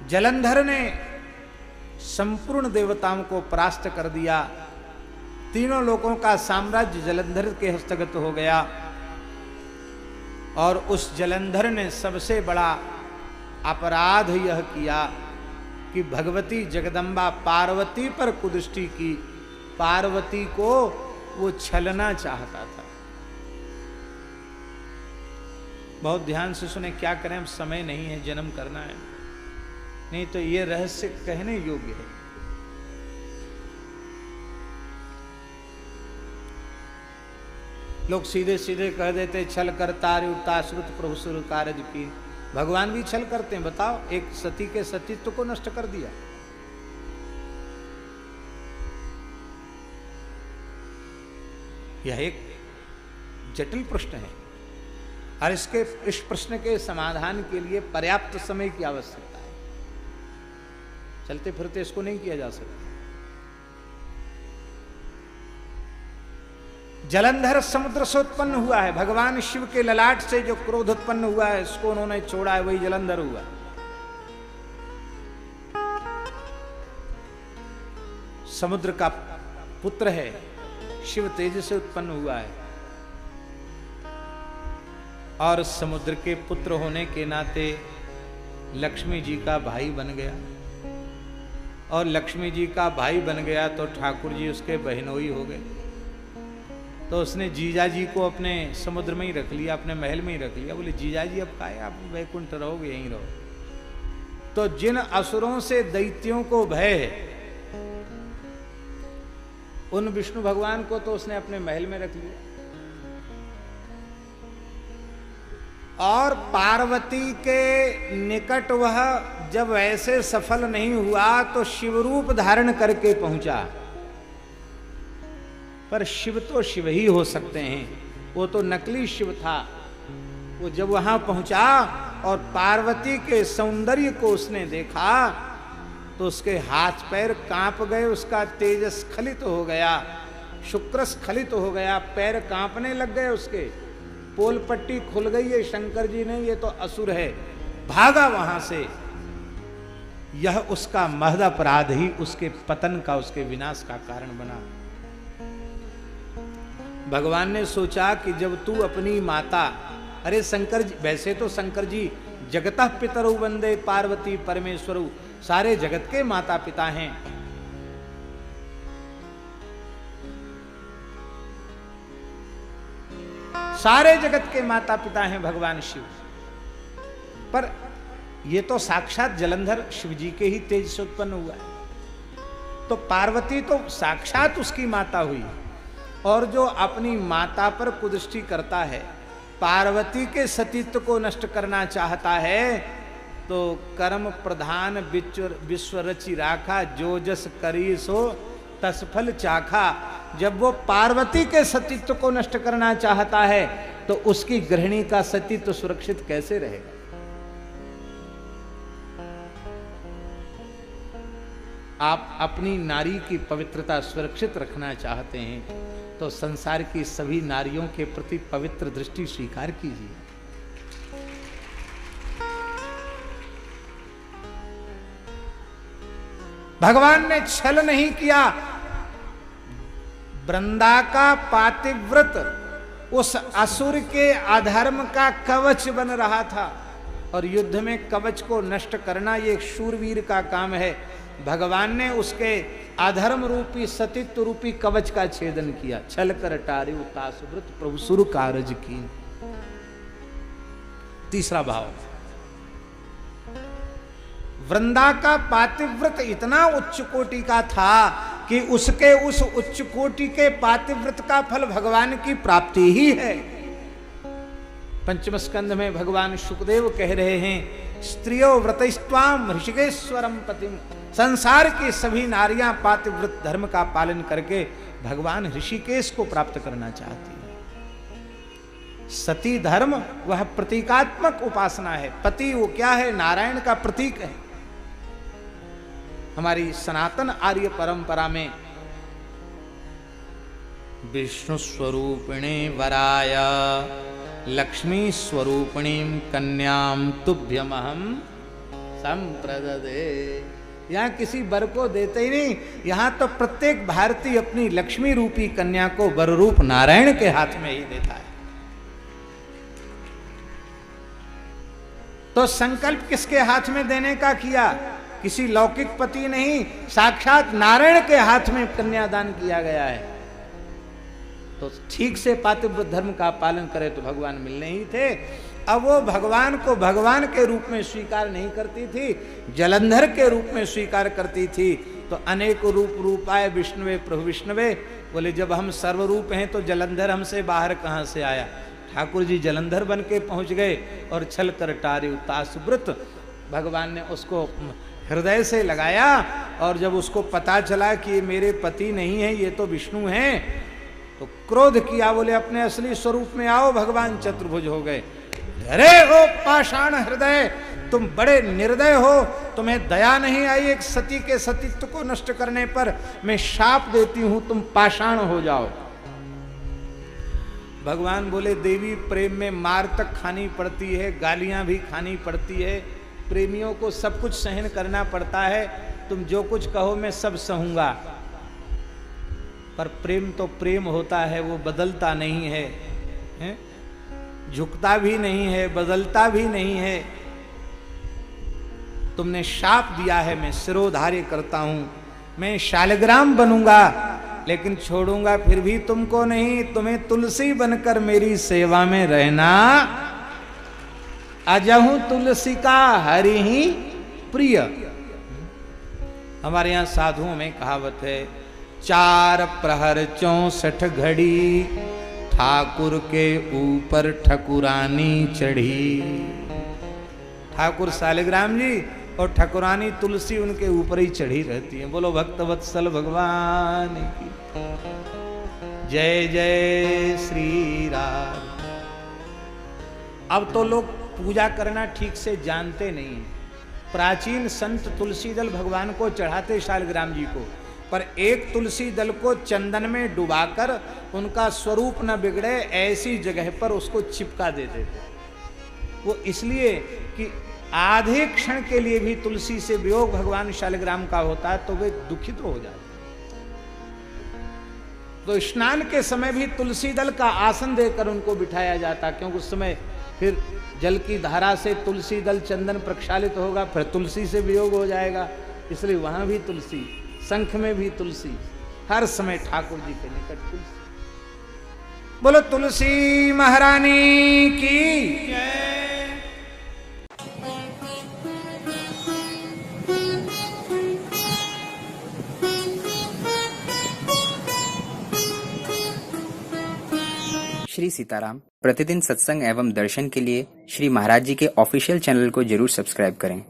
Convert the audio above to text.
जलंधर ने संपूर्ण देवताओं को परास्त कर दिया। तीनों लोगों का साम्राज्य जलंधर के हस्तगत हो गया। और उस जलंधर ने सबसे बड़ा अपराध यह किया कि भगवती जगदम्बा पार्वती पर कुदृष्टि की। पार्वती को वो छलना चाहता था। बहुत ध्यान से सुने, क्या करें, अब समय नहीं है, जन्म करना है, नहीं तो ये रहस्य कहने योग्य है। लोग सीधे सीधे कह देते छल करता उठता श्रुत प्रभु सुर कारज की। भगवान भी छल करते हैं। बताओ, एक सती के सतीत्व को नष्ट कर दिया। यह एक जटिल प्रश्न है और इस प्रश्न के समाधान के लिए पर्याप्त समय की आवश्यकता है। चलते फिरते इसको नहीं किया जा सकता। जलंधर समुद्र से उत्पन्न हुआ है। भगवान शिव के ललाट से जो क्रोध उत्पन्न हुआ है, इसको उन्होंने छोड़ा है, वही जलंधर हुआ। समुद्र का पुत्र है, शिव तेज से उत्पन्न हुआ है और समुद्र के पुत्र होने के नाते लक्ष्मी जी का भाई बन गया। और लक्ष्मी जी का भाई बन गया तो ठाकुर जी उसके बहनोई हो गए। तो उसने जीजा जी को अपने समुद्र में ही रख लिया, अपने महल में ही रख लिया। बोले जीजा जी अब का है, आप वैकुंठ रहोगे, यहीं रहो। तो जिन असुरों से दैत्यों को भय है, उन विष्णु भगवान को तो उसने अपने महल में रख लिया। और पार्वती के निकट वह जब ऐसे सफल नहीं हुआ तो शिवरूप धारण करके पहुंचा। पर शिव तो शिव ही हो सकते हैं, वो तो नकली शिव था। वो जब वहां पहुंचा और पार्वती के सौंदर्य को उसने देखा तो उसके हाथ पैर कांप गए, उसका तेज स्खलित हो गया, शुक्र स्खलित हो गया, पैर कांपने लग गए उसके, पोल पट्टी खुल गई। ये शंकर जी नहीं, ये तो असुर है। भागा वहां से। यह उसका महद अपराध ही उसके पतन का, उसके विनाश का कारण बना। भगवान ने सोचा कि जब तू अपनी माता, अरे शंकर जी, वैसे तो शंकर जी जगतः पितरौ वंदे पार्वती परमेश्वरौ, सारे जगत के माता पिता हैं। सारे जगत के माता पिता हैं भगवान शिव। पर ये तो साक्षात जलंधर शिव जी के ही तेज से उत्पन्न हुआ है। तो पार्वती तो साक्षात उसकी माता हुई। और जो अपनी माता पर कुदृष्टि करता है, पार्वती के सतीत्व को नष्ट करना चाहता है, तो कर्म प्रधान विश्व रचि राखा, जो जस करी सो तसफल चाखा। जब वो पार्वती के सतीत्व को नष्ट करना चाहता है तो उसकी गृहिणी का सतीत्व सुरक्षित कैसे रहेगा? आप अपनी नारी की पवित्रता सुरक्षित रखना चाहते हैं तो संसार की सभी नारियों के प्रति पवित्र दृष्टि स्वीकार कीजिए। भगवान ने छल नहीं किया। वृंदा का पातिव्रत उस असुर के अधर्म का कवच बन रहा था और युद्ध में कवच को नष्ट करना ये शूरवीर का काम है। भगवान ने उसके अधर्म रूपी सतीत्व रूपी कवच का छेदन किया। छल कर टारे तासुव्रत प्रभु सुर कारज की। तीसरा भाव, वृंदा का पातिव्रत इतना उच्च कोटि का था कि उसके उस उच्च कोटि के पातिव्रत का फल भगवान की प्राप्ति ही है। पंचम स्कंध में भगवान शुकदेव कह रहे हैं, स्त्रियो व्रतस्त्वाम ऋषिकेश्वरम पतिम। संसार की सभी नारियां पातिव्रत धर्म का पालन करके भगवान ऋषिकेश को प्राप्त करना चाहती हैं। सती धर्म वह प्रतीकात्मक उपासना है। पति वो क्या है? नारायण का प्रतीक है। हमारी सनातन आर्य परंपरा में विष्णु स्वरूपिणे वराय लक्ष्मी स्वरूपिणीं कन्यां तुभ्यमहं संप्रददे। यहाँ किसी वर को देते ही नहीं, यहाँ तो प्रत्येक भारतीय अपनी लक्ष्मी रूपी कन्या को वर रूप नारायण के हाथ में ही देता है। तो संकल्प किसके हाथ में देने का किया? किसी लौकिक पति नहीं, साक्षात नारायण के हाथ में कन्यादान किया गया है। तो ठीक से पातिव्रत धर्म का पालन करे तो भगवान मिलने ही थे। अब वो भगवान को भगवान के रूप में स्वीकार नहीं करती थी, जलंधर के रूप में स्वीकार करती थी। तो अनेक रूपाय विष्णुवे प्रभु विष्णुवे, बोले जब हम सर्वरूप हैं तो जलंधर हमसे बाहर कहाँ से आया? ठाकुर जी जलंधर बन के पहुंच गए और छल कर टारे तासुव्रत। भगवान ने उसको हृदय से लगाया और जब उसको पता चला कि ये मेरे पति नहीं है, ये तो विष्णु हैं, तो क्रोध किया, बोले अपने असली स्वरूप में आओ। भगवान चतुर्भुज हो गए। अरे हो पाषाण हृदय, तुम बड़े निर्दय हो, तुम्हें दया नहीं आई एक सती के सतीत्व को नष्ट करने पर। मैं शाप देती हूं, तुम पाषाण हो जाओ। भगवान बोले देवी प्रेम में मार तक खानी पड़ती है, गालियां भी खानी पड़ती है, प्रेमियों को सब कुछ सहन करना पड़ता है। तुम जो कुछ कहो मैं सब सहूंगा, पर प्रेम तो प्रेम होता है, वो बदलता नहीं है, झुकता भी नहीं है, बदलता भी नहीं है। तुमने शाप दिया है, मैं सिरोधार्य करता हूं, मैं शालग्राम बनूंगा लेकिन छोड़ूंगा फिर भी तुमको नहीं। तुम्हें तुलसी बनकर मेरी सेवा में रहना। अजहू तुलसी का हरि ही प्रिय। हमारे यहां साधुओं में कहावत है, 4 प्रहर 64 घड़ी, ठाकुर के ऊपर ठकुरानी चढ़ी। ठाकुर शालिग्राम जी और ठकुरानी तुलसी उनके ऊपर ही चढ़ी रहती है। बोलो भक्त वत्सल भगवान की जय जय श्री राम। अब तो लोग पूजा करना ठीक से जानते नहीं। प्राचीन संत तुलसी दल भगवान को चढ़ाते शालिग्राम जी को, पर एक तुलसी दल को चंदन में डुबाकर उनका स्वरूप न बिगड़े ऐसी जगह पर उसको चिपका देते थे। वो इसलिए कि आधे क्षण के लिए भी तुलसी से वियोग भगवान शालिग्राम का होता है तो वे दुखित हो जाते। तो स्नान के समय भी तुलसी दल का आसन देकर उनको बिठाया जाता, क्योंकि उस समय फिर जल की धारा से तुलसी दल चंदन प्रक्षालित होगा, फिर तुलसी से वियोग हो जाएगा। इसलिए वहां भी तुलसी, शंख में भी तुलसी, हर समय ठाकुर जी के निकट तुलसी। बोलो तुलसी महारानी की जय। श्री सीताराम। प्रतिदिन सत्संग एवं दर्शन के लिए श्री महाराज जी के ऑफिशियल चैनल को जरूर सब्सक्राइब करें।